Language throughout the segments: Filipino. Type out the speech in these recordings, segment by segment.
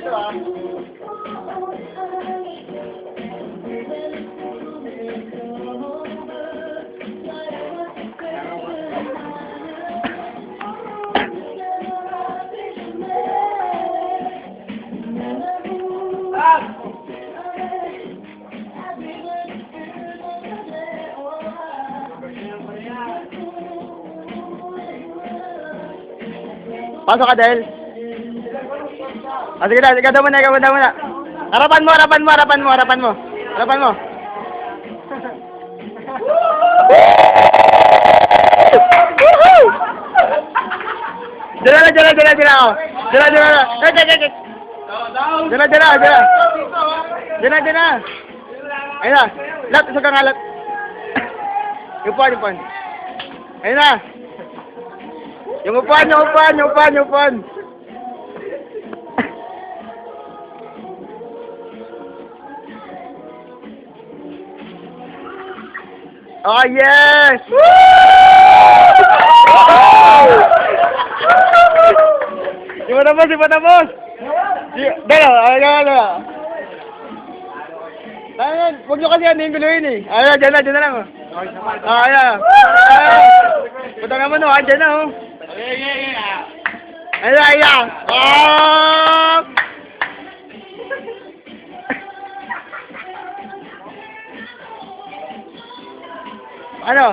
Ito ah. Pasok ka, Del. Sige na, ikaw muna, ikaw muna. Harapan mo. Dala. Ayun na. Lat, isog ka nga, lat. Upuan. Ayun na. Yung upuan. Oh, yes! Woo! Di pa tapos! Dala, Ayan, huwag nyo kasi ano yung guluhin eh. Ayan, dyan na lang. Ayan. Punta naman o, dyan na o. Ayan. Ano?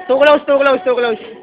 Too close.